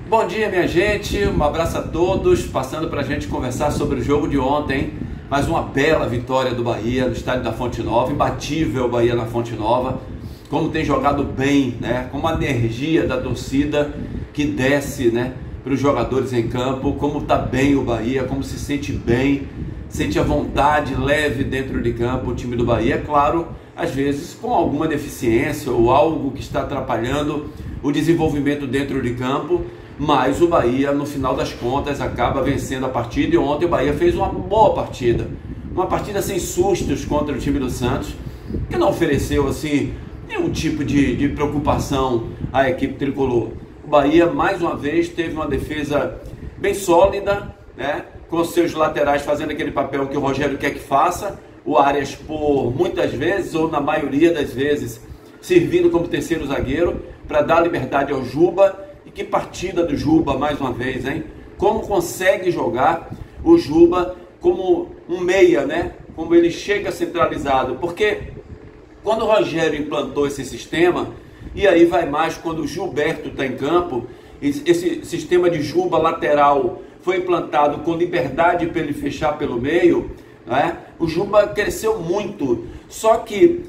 Bom dia, minha gente, um abraço a todos, passando para a gente conversar sobre o jogo de ontem, mais uma bela vitória do Bahia no estádio da Fonte Nova, imbatível Bahia na Fonte Nova, como tem jogado bem, né? Com uma energia da torcida que desce, né, para os jogadores em campo, como está bem o Bahia, como se sente bem, sente a vontade leve dentro de campo o time do Bahia, é claro, às vezes com alguma deficiência ou algo que está atrapalhando o desenvolvimento dentro de campo, mas o Bahia, no final das contas, acaba vencendo a partida. E ontem o Bahia fez uma boa partida, uma partida sem sustos contra o time do Santos, que não ofereceu assim nenhum tipo de preocupação à equipe tricolor. O Bahia, mais uma vez, teve uma defesa bem sólida, né, com seus laterais fazendo aquele papel que o Rogério quer que faça, o Arias, por muitas vezes, ou na maioria das vezes, servindo como terceiro zagueiro, para dar liberdade ao Juba. E que partida do Juba, mais uma vez, hein? Como consegue jogar o Juba como um meia, né? Como ele chega centralizado. Porque quando o Rogério implantou esse sistema, e aí vai mais quando o Gilberto está em campo, esse sistema de Juba lateral foi implantado com liberdade para ele fechar pelo meio, né? O Juba cresceu muito. Só que,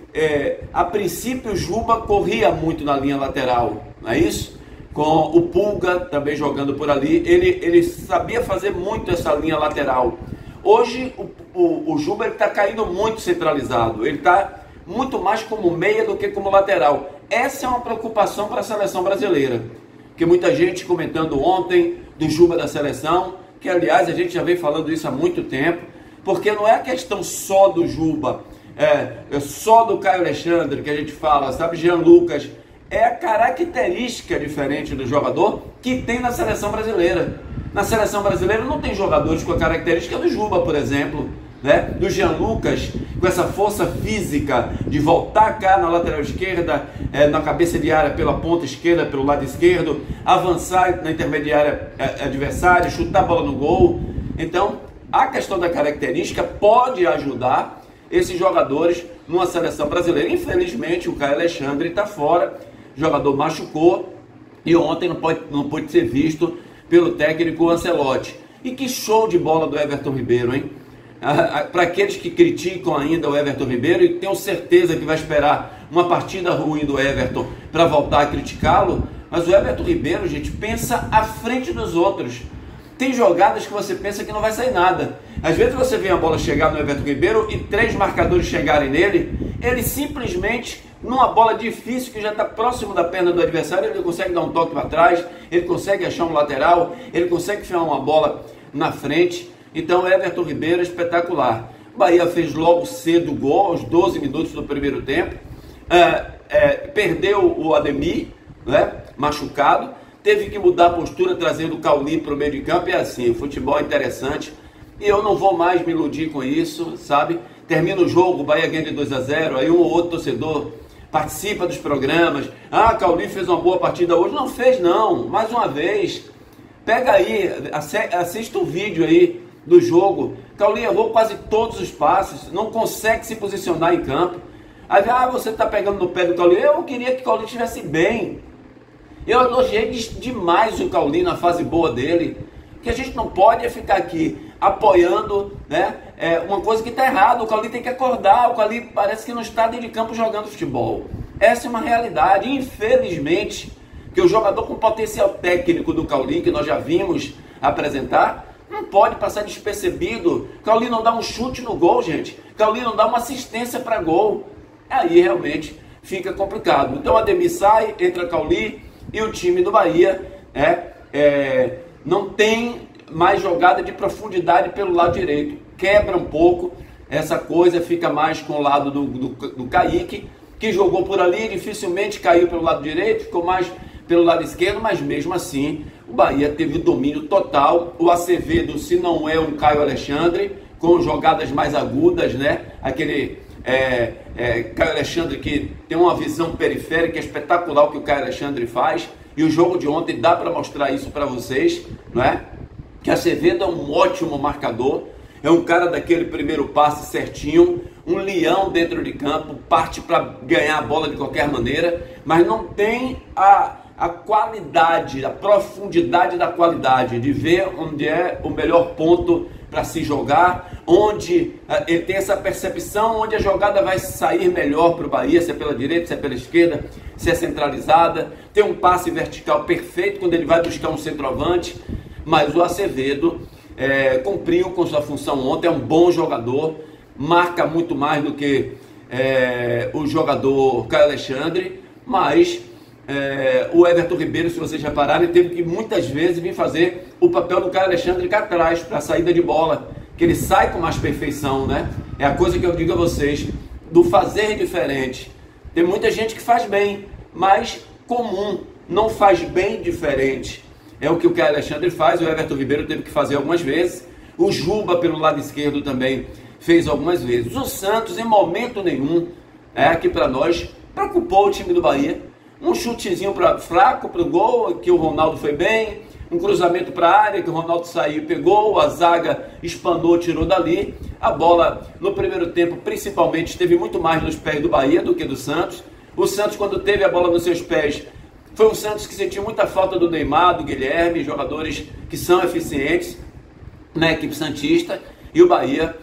a princípio, o Juba corria muito na linha lateral, não é isso? Com o Pulga também jogando por ali, ele sabia fazer muito essa linha lateral. Hoje o Juba está caindo muito centralizado, ele está muito mais como meia do que como lateral. Essa é uma preocupação para a seleção brasileira, porque muita gente comentando ontem do Juba da seleção, que aliás a gente já vem falando isso há muito tempo, porque não é a questão só do Juba, é só do Caio Alexandre que a gente fala, sabe, Jean Lucas. É a característica diferente do jogador que tem na seleção brasileira. Na seleção brasileira não tem jogadores com a característica do Juba, por exemplo, né? Do Jean Lucas, com essa força física de voltar cá na lateral esquerda, na cabeça de área pela ponta esquerda, pelo lado esquerdo, avançar na intermediária adversária, chutar a bola no gol. Então, a questão da característica pode ajudar esses jogadores numa seleção brasileira. Infelizmente, o Caio Alexandre está fora. O jogador machucou e ontem não pôde ser visto pelo técnico Ancelotti. E que show de bola do Everton Ribeiro, hein? Para aqueles que criticam ainda o Everton Ribeiro, e tenho certeza que vai esperar uma partida ruim do Everton para voltar a criticá-lo, mas o Everton Ribeiro, gente, pensa à frente dos outros. Tem jogadas que você pensa que não vai sair nada. Às vezes você vê a bola chegar no Everton Ribeiro e 3 marcadores chegarem nele, ele simplesmente, numa bola difícil que já está próximo da perna do adversário, ele consegue dar um toque para trás, ele consegue achar um lateral, ele consegue enfiar uma bola na frente. Então, Everton Ribeiro é espetacular. O Bahia fez logo cedo o gol, aos 12 minutos do primeiro tempo. Perdeu o Ademir, né, machucado. Teve que mudar a postura, trazendo o Cauli para o meio de campo. E assim, o futebol é interessante. E eu não vou mais me iludir com isso, sabe? Termina o jogo, o Bahia ganha de 2-0, aí um ou outro torcedor participa dos programas. Ah, Cauli fez uma boa partida hoje. Não fez, não. Mais uma vez, pega aí, assista o vídeo aí do jogo. Cauli errou quase todos os passes, não consegue se posicionar em campo. Aí, você está pegando no pé do Cauli. Eu queria que o Cauli estivesse bem. Eu elogiei demais o Cauli na fase boa dele, que a gente não pode ficar aqui apoiando, né, uma coisa que está errada. O Cauli tem que acordar. O Cauli parece que não está dentro de campo jogando futebol. Essa é uma realidade, infelizmente, que o jogador com potencial técnico do Cauli, que nós já vimos apresentar, não pode passar despercebido. Cauli não dá um chute no gol, gente. Cauli não dá uma assistência para gol. Aí realmente fica complicado. Então Ademir sai, entra Cauli, e o time do Bahia não tem mais jogada de profundidade pelo lado direito. Quebra um pouco essa coisa, fica mais com o lado do Kaique, que jogou por ali, dificilmente caiu pelo lado direito, ficou mais pelo lado esquerdo, mas mesmo assim o Bahia teve domínio total. O Acevedo, se não é um Caio Alexandre, com jogadas mais agudas, né? Aquele Caio Alexandre que tem uma visão periférica espetacular, o que o Caio Alexandre faz, e o jogo de ontem dá para mostrar isso para vocês, não é? Que Acevedo é um ótimo marcador, é um cara daquele primeiro passe certinho, um leão dentro de campo, parte para ganhar a bola de qualquer maneira, mas não tem a qualidade, a profundidade da qualidade, de ver onde é o melhor ponto para se jogar, onde ele tem essa percepção, onde a jogada vai sair melhor para o Bahia, se é pela direita, se é pela esquerda, se é centralizada, tem um passe vertical perfeito quando ele vai buscar um centroavante, mas o Acevedo cumpriu com sua função ontem, é um bom jogador, marca muito mais do que o jogador Caio Alexandre, mas o Everton Ribeiro, se vocês repararem, teve que muitas vezes vir fazer o papel do Caio Alexandre cá atrás, para a saída de bola, que ele sai com mais perfeição, né? É a coisa que eu digo a vocês, do fazer diferente. Tem muita gente que faz bem, mas comum, não faz bem diferente. É o que o Caio Alexandre faz, o Everton Ribeiro teve que fazer algumas vezes, o Juba pelo lado esquerdo também fez algumas vezes. O Santos, em momento nenhum, aqui para nós, preocupou o time do Bahia. Um chutezinho fraco para o gol, que o Ronaldo foi bem, um cruzamento para a área, que o Ronaldo saiu e pegou, a zaga espanou, tirou dali. A bola, no primeiro tempo, principalmente, esteve muito mais nos pés do Bahia do que do Santos. O Santos, quando teve a bola nos seus pés, foi um Santos que sentiu muita falta do Neymar, do Guilherme, jogadores que são eficientes na equipe santista, e o Bahia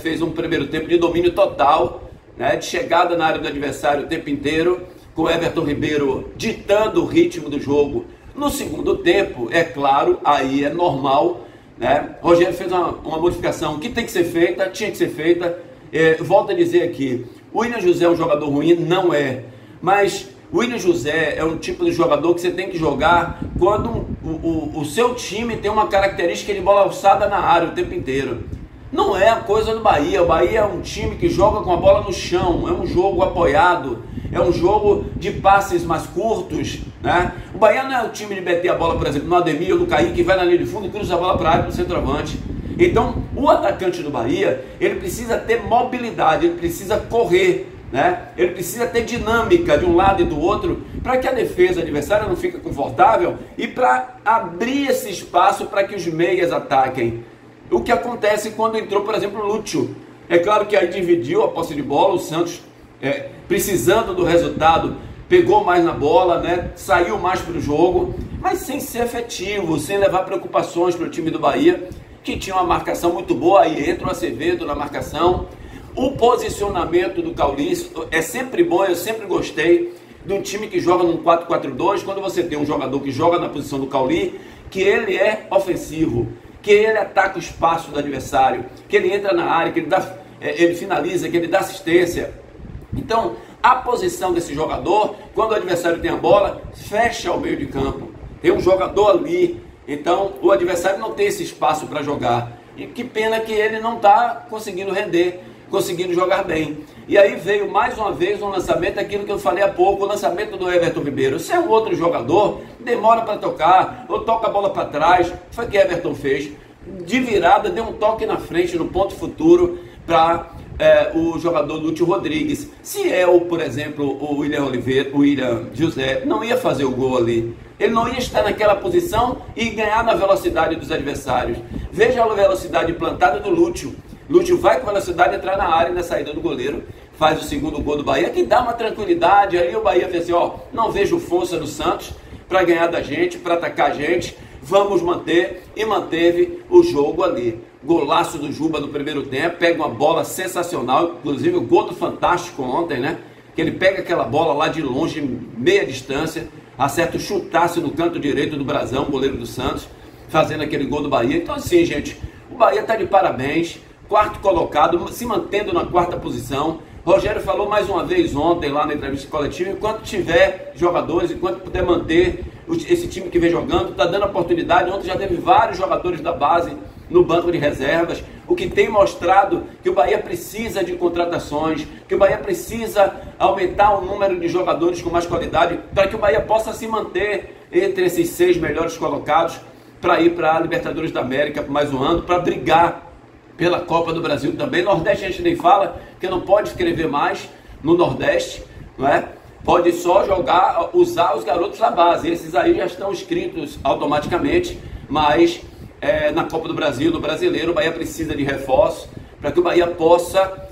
fez um primeiro tempo de domínio total, né, de chegada na área do adversário o tempo inteiro, com o Everton Ribeiro ditando o ritmo do jogo. No segundo tempo, é claro, aí é normal, né? Rogério fez uma modificação que tem que ser feita, tinha que ser feita. Volto a dizer aqui, o William José é um jogador ruim? Não é. Mas o William José é um tipo de jogador que você tem que jogar quando o seu time tem uma característica de bola alçada na área o tempo inteiro. Não é a coisa do Bahia. O Bahia é um time que joga com a bola no chão, é um jogo apoiado, é um jogo de passes mais curtos, né? O Bahia não é o time de meter a bola, por exemplo, no Ademir ou no Kaique, que vai na linha de fundo e cruza a bola para a área do centroavante. Então, o atacante do Bahia, ele precisa ter mobilidade, ele precisa correr, né? Ele precisa ter dinâmica de um lado e do outro, para que a defesa adversária não fique confortável e para abrir esse espaço para que os meias ataquem. O que acontece quando entrou, por exemplo, o Lúcio. É claro que aí dividiu a posse de bola, o Santos, precisando do resultado, pegou mais na bola, né? Saiu mais para o jogo, mas sem ser efetivo, sem levar preocupações para o time do Bahia, que tinha uma marcação muito boa. Aí entra o Acevedo na marcação. O posicionamento do Caulinho é sempre bom, eu sempre gostei de um time que joga num 4-4-2, quando você tem um jogador que joga na posição do Caulinho, que ele é ofensivo, que ele ataca o espaço do adversário, que ele entra na área, que ele finaliza, que ele dá assistência. Então, a posição desse jogador, quando o adversário tem a bola, fecha o meio de campo. Tem um jogador ali, então o adversário não tem esse espaço para jogar. E que pena que ele não está conseguindo render, conseguindo jogar bem. E aí veio mais uma vez um lançamento, aquilo que eu falei há pouco, o lançamento do Everton Ribeiro. Se é um outro jogador, demora para tocar, ou toca a bola para trás. Foi o que Everton fez. De virada, deu um toque na frente, no ponto futuro, para o jogador Lúcio Rodrigues. Se por exemplo, o William José, não ia fazer o gol ali. Ele não ia estar naquela posição e ganhar na velocidade dos adversários. Veja a velocidade plantada do Lúcio. Lúcio vai com velocidade entrar na área, na saída do goleiro, faz o segundo gol do Bahia, que dá uma tranquilidade. Aí o Bahia fez assim, não vejo força do Santos para ganhar da gente, para atacar a gente, vamos manter, e manteve o jogo ali. Golaço do Juba no primeiro tempo, pega uma bola sensacional, inclusive o gol do Fantástico ontem, né? Que ele pega aquela bola lá de longe, meia distância, acerta o chutaço no canto direito do Brazão, goleiro do Santos, fazendo aquele gol do Bahia. Então assim, gente, o Bahia está de parabéns, quarto colocado, se mantendo na quarta posição. Rogério falou mais uma vez ontem lá na entrevista coletiva, enquanto tiver jogadores, enquanto puder manter esse time que vem jogando, está dando oportunidade. Ontem já teve vários jogadores da base no banco de reservas, o que tem mostrado que o Bahia precisa de contratações, que o Bahia precisa aumentar o número de jogadores com mais qualidade, para que o Bahia possa se manter entre esses 6 melhores colocados, para ir para a Libertadores da América por mais um ano, para brigar pela Copa do Brasil também. Nordeste a gente nem fala, que não pode escrever mais no Nordeste, não é? Pode só usar os garotos da base, esses aí já estão inscritos automaticamente, mas na Copa do Brasil, no Brasileiro, o Bahia precisa de reforço, para que o Bahia possa,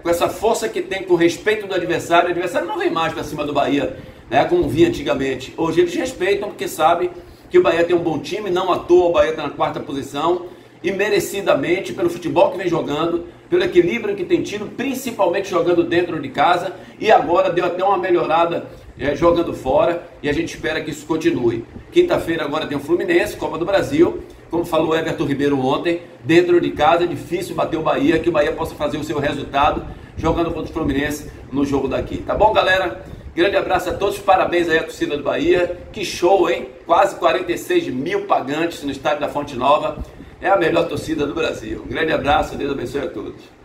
com essa força que tem, com respeito do adversário, o adversário não vem mais para cima do Bahia né, como vinha antigamente. Hoje eles respeitam porque sabem que o Bahia tem um bom time, não à toa o Bahia está na 4ª posição e merecidamente pelo futebol que vem jogando, pelo equilíbrio que tem tido, principalmente jogando dentro de casa, e agora deu até uma melhorada jogando fora, e a gente espera que isso continue. Quinta-feira agora tem o Fluminense, Copa do Brasil, como falou Everton Ribeiro ontem, dentro de casa é difícil bater o Bahia, que o Bahia possa fazer o seu resultado jogando contra o Fluminense no jogo daqui. Tá bom, galera? Grande abraço a todos, parabéns aí à torcida do Bahia, que show, hein? Quase 46 mil pagantes no estádio da Fonte Nova, é a melhor torcida do Brasil. Um grande abraço, Deus abençoe a todos.